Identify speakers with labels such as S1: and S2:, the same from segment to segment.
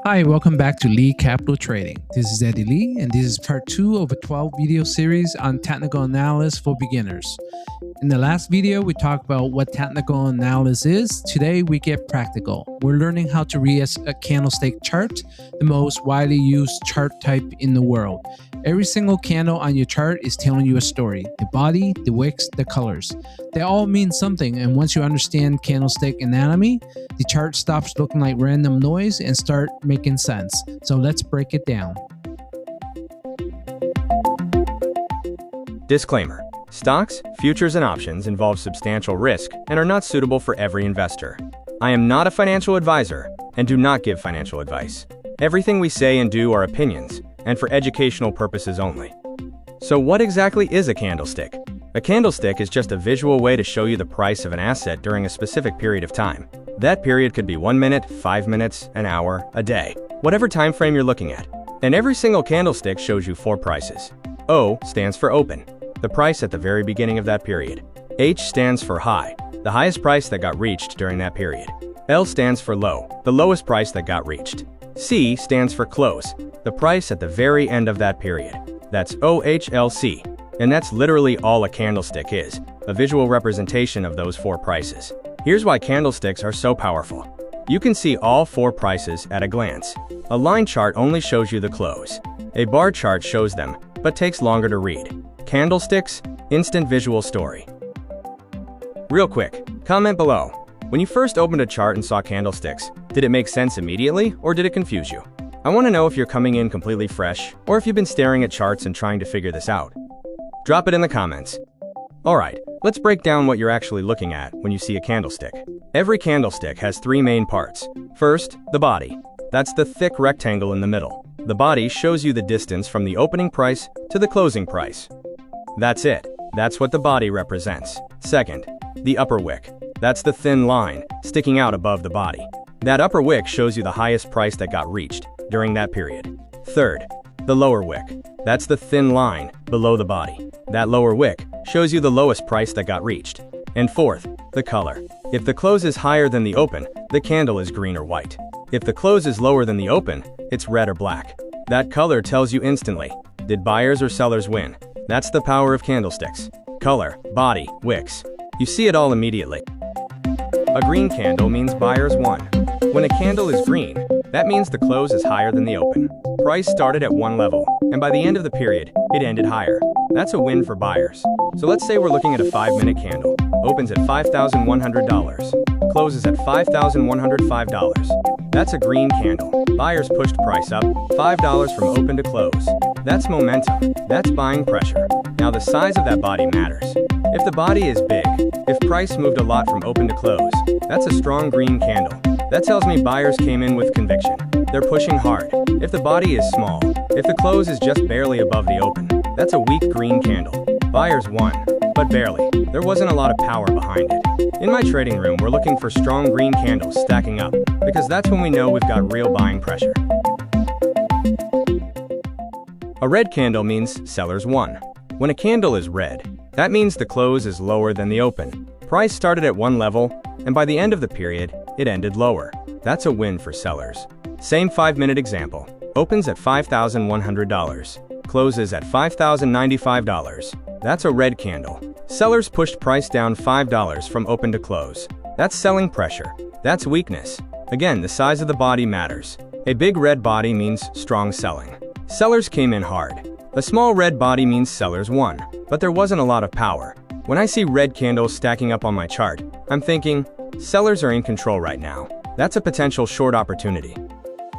S1: Hi, welcome back to Lee Capital Trading. This is Eddie Lee, and this is part 2 of a 12 video series on technical analysis for beginners. In the last video, we talked about what technical analysis is. Today, we get practical. We're learning how to read a candlestick chart, the most widely used chart type in the world. Every single candle on your chart is telling you a story. The body, the wicks, the colors. They all mean something, and once you understand candlestick anatomy, the chart stops looking like random noise and start making sense. So let's break it down.
S2: Disclaimer. Stocks, futures, and options involve substantial risk and are not suitable for every investor. I am not a financial advisor and do not give financial advice. Everything we say and do are opinions and for educational purposes only. So what exactly is a candlestick? A candlestick is just a visual way to show you the price of an asset during a specific period of time. That period could be 1 minute, 5 minutes, an hour, a day, whatever time frame you're looking at. And every single candlestick shows you 4 prices. O stands for open, the price at the very beginning of that period. H stands for high, the highest price that got reached during that period. L stands for low, the lowest price that got reached. C stands for close, the price at the very end of that period. That's OHLC, and that's literally all a candlestick is, a visual representation of those 4 prices. Here's why candlesticks are so powerful. You can see all 4 prices at a glance. A line chart only shows you the close. A bar chart shows them, but takes longer to read. Candlesticks, instant visual story. Real quick, comment below. When you first opened a chart and saw candlesticks, did it make sense immediately or did it confuse you? I want to know if you're coming in completely fresh or if you've been staring at charts and trying to figure this out. Drop it in the comments. Alright, let's break down what you're actually looking at when you see a candlestick. Every candlestick has 3 main parts. First, the body. That's the thick rectangle in the middle. The body shows you the distance from the opening price to the closing price. That's it. That's what the body represents. Second, the upper wick. That's the thin line sticking out above the body. That upper wick shows you the highest price that got reached during that period. Third, the lower wick. That's the thin line below the body. That lower wick shows you the lowest price that got reached. And fourth, the color. If the close is higher than the open, the candle is green or white. If the close is lower than the open, it's red or black. That color tells you instantly, did buyers or sellers win? That's the power of candlesticks. Color, body, wicks. You see it all immediately. A green candle means buyers won. When a candle is green, that means the close is higher than the open. Price started at one level, and by the end of the period, it ended higher. That's a win for buyers. So let's say we're looking at a 5-minute candle. Opens at $5,100. Closes at $5,105. That's a green candle. Buyers pushed price up $5 from open to close. That's momentum. That's buying pressure. Now the size of that body matters. If the body is big, if price moved a lot from open to close, that's a strong green candle. That tells me buyers came in with conviction. They're pushing hard. If the body is small, if the close is just barely above the open, that's a weak green candle. Buyers won, but barely. There wasn't a lot of power behind it. In my trading room, we're looking for strong green candles stacking up, because that's when we know we've got real buying pressure. A red candle means sellers won. When a candle is red, that means the close is lower than the open. Price started at one level, and by the end of the period, it ended lower. That's a win for sellers. Same 5-minute example. Opens at $5,100. Closes at $5,095. That's a red candle. Sellers pushed price down $5 from open to close. That's selling pressure. That's weakness. Again, the size of the body matters. A big red body means strong selling. Sellers came in hard. A small red body means sellers won, but there wasn't a lot of power. When I see red candles stacking up on my chart, I'm thinking, sellers are in control right now. That's a potential short opportunity.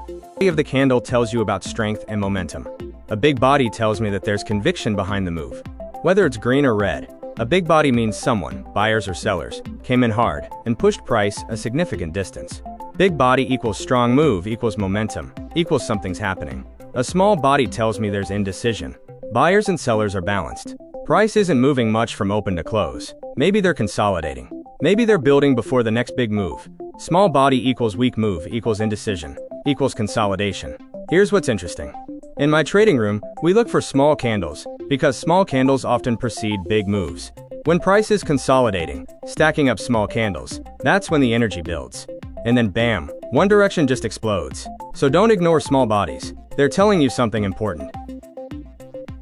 S2: The body of the candle tells you about strength and momentum. A big body tells me that there's conviction behind the move. Whether it's green or red, a big body means someone, buyers or sellers, came in hard and pushed price a significant distance. Big body equals strong move equals momentum, equals something's happening. A small body tells me there's indecision. Buyers and sellers are balanced. Price isn't moving much from open to close. Maybe they're consolidating. Maybe they're building before the next big move. Small body equals weak move equals indecision, equals consolidation. Here's what's interesting. In my trading room, we look for small candles, because small candles often precede big moves. When price is consolidating, stacking up small candles, that's when the energy builds. and then bam, one direction just explodes. So don't ignore small bodies. They're telling you something important.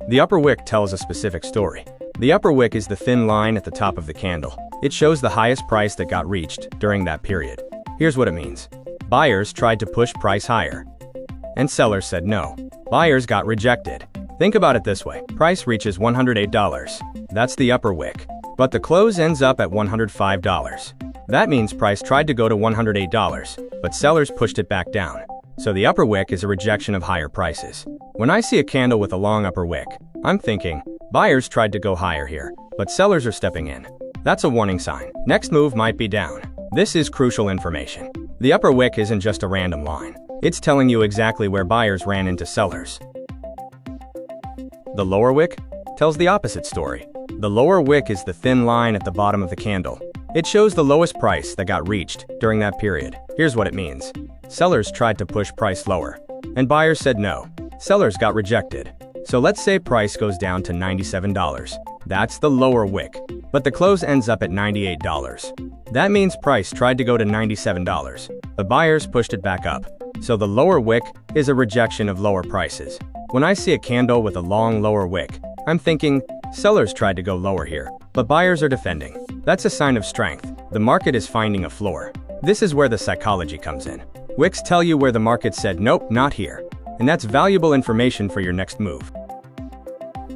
S2: The upper wick tells a specific story. The upper wick is the thin line at the top of the candle. It shows the highest price that got reached during that period. Here's what it means. Buyers tried to push price higher, and sellers said no. Buyers got rejected. Think about it this way. Price reaches $108. That's the upper wick. But the close ends up at $105. That means price tried to go to $108, but sellers pushed it back down. So the upper wick is a rejection of higher prices. When I see a candle with a long upper wick, I'm thinking, buyers tried to go higher here, but sellers are stepping in. That's a warning sign. Next move might be down. This is crucial information. The upper wick isn't just a random line. It's telling you exactly where buyers ran into sellers. The lower wick tells the opposite story. The lower wick is the thin line at the bottom of the candle. It shows the lowest price that got reached during that period. Here's what it means. Sellers tried to push price lower, and buyers said no. Sellers got rejected. So let's say price goes down to $97. That's the lower wick, but the close ends up at $98. That means price tried to go to $97, but buyers pushed it back up. So the lower wick is a rejection of lower prices. When I see a candle with a long lower wick, I'm thinking, sellers tried to go lower here, but buyers are defending. That's a sign of strength. The market is finding a floor. This is where the psychology comes in. Wicks tell you where the market said nope, not here. And that's valuable information for your next move.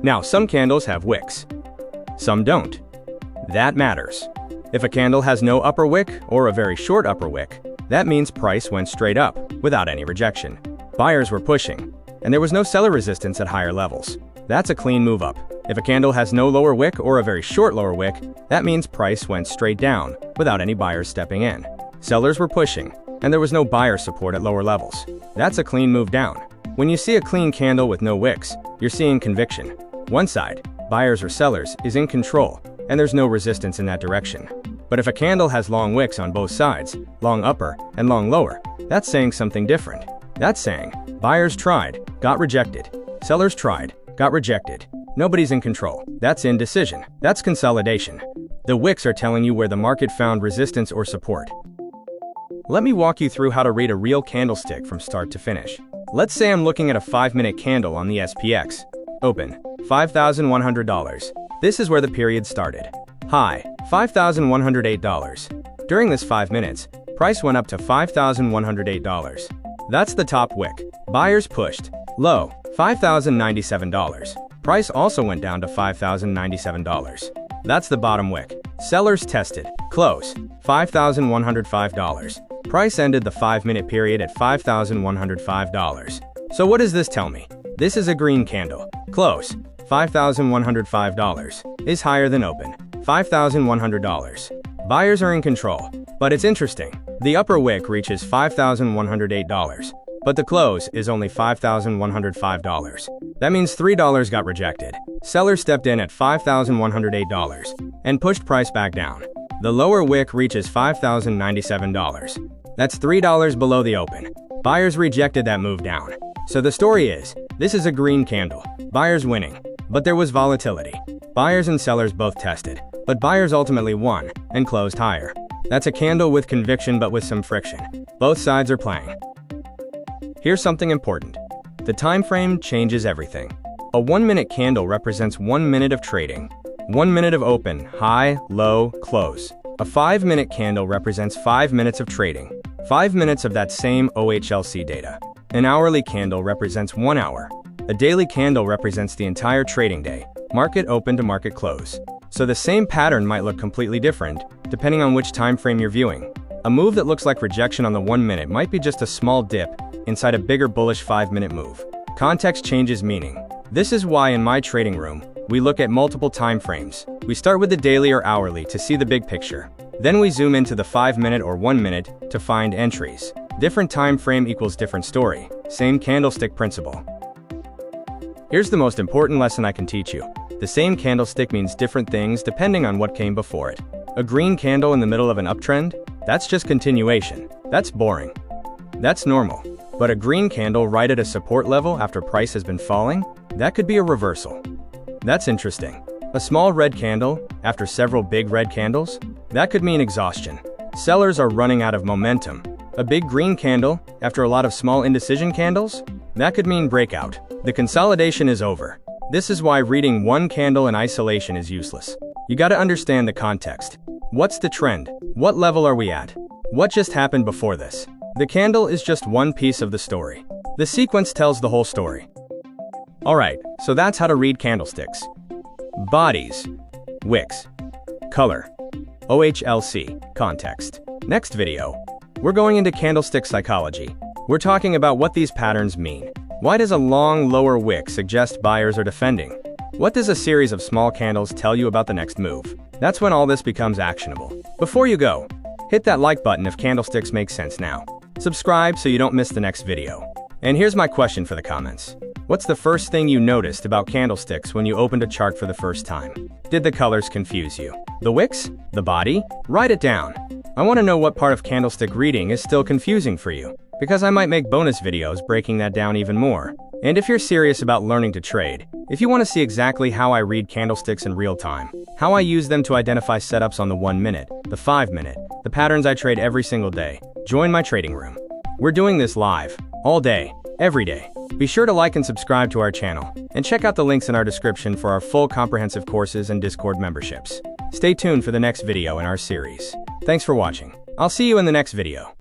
S2: Now, some candles have wicks. Some don't. That matters. If a candle has no upper wick or a very short upper wick, that means price went straight up without any rejection. Buyers were pushing, and there was no seller resistance at higher levels. That's a clean move up. If a candle has no lower wick or a very short lower wick, that means price went straight down without any buyers stepping in. Sellers were pushing, and there was no buyer support at lower levels. That's a clean move down. When you see a clean candle with no wicks, you're seeing conviction. One side, buyers or sellers, is in control, and there's no resistance in that direction. But if a candle has long wicks on both sides, long upper and long lower, that's saying something different. That's saying, buyers tried, got rejected. Sellers tried, got rejected. Nobody's in control. That's indecision. That's consolidation. The wicks are telling you where the market found resistance or support. Let me walk you through how to read a real candlestick from start to finish. Let's say I'm looking at a 5-minute candle on the SPX. Open, $5,100. This is where the period started. High, $5,108. During this 5 minutes, price went up to $5,108. That's the top wick. Buyers pushed. Low, $5,097. Price also went down to $5,097. That's the bottom wick. Sellers tested. Close, $5,105. Price ended the 5-minute period at $5,105. So what does this tell me? This is a green candle. Close, $5,105, is higher than open, $5,100. Buyers are in control. But it's interesting. The upper wick reaches $5,108, but the close is only $5,105. That means $3 got rejected. Sellers stepped in at $5,108 and pushed price back down. The lower wick reaches $5,097. That's $3 below the open. Buyers rejected that move down. So the story is, this is a green candle. Buyers winning. But there was volatility. Buyers and sellers both tested, but buyers ultimately won and closed higher. That's a candle with conviction but with some friction. Both sides are playing. Here's something important. The time frame changes everything. A 1-minute candle represents 1 minute of trading. 1 minute of open, high, low, close. A 5-minute candle represents 5 minutes of trading. 5 minutes of that same OHLC data. An hourly candle represents 1 hour. A daily candle represents the entire trading day, market open to market close. So the same pattern might look completely different, depending on which time frame you're viewing. A move that looks like rejection on the 1 minute might be just a small dip inside a bigger bullish 5-minute move. Context changes meaning. This is why in my trading room, we look at multiple time frames. We start with the daily or hourly to see the big picture. Then we zoom into the 5-minute or 1 minute to find entries. Different time frame equals different story. Same candlestick principle. Here's the most important lesson I can teach you. The same candlestick means different things depending on what came before it. A green candle in the middle of an uptrend? That's just continuation. That's boring. That's normal. But a green candle right at a support level after price has been falling? That could be a reversal. That's interesting. A small red candle after several big red candles? That could mean exhaustion. Sellers are running out of momentum, A big green candle, after a lot of small indecision candles? That could mean breakout. The consolidation is over. This is why reading one candle in isolation is useless. You gotta understand the context. What's the trend? What level are we at? What just happened before this? The candle is just one piece of the story. The sequence tells the whole story. Alright, so that's how to read candlesticks. Bodies, wicks, color, OHLC, context. Next video, we're going into candlestick psychology. We're talking about what these patterns mean. Why does a long lower wick suggest buyers are defending? What does a series of small candles tell you about the next move? That's when all this becomes actionable. Before you go, hit that like button if candlesticks make sense now. Subscribe so you don't miss the next video. And here's my question for the comments. What's the first thing you noticed about candlesticks when you opened a chart for the first time? Did the colors confuse you? The wicks? The body? Write it down. I want to know what part of candlestick reading is still confusing for you, because I might make bonus videos breaking that down even more. And if you're serious about learning to trade, if you want to see exactly how I read candlesticks in real time, how I use them to identify setups on the 1 minute, the 5 minute, the patterns I trade every single day, join my trading room. We're doing this live, all day, every day. Be sure to like and subscribe to our channel, and check out the links in our description for our full comprehensive courses and Discord memberships. Stay tuned for the next video in our series. Thanks for watching. I'll see you in the next video.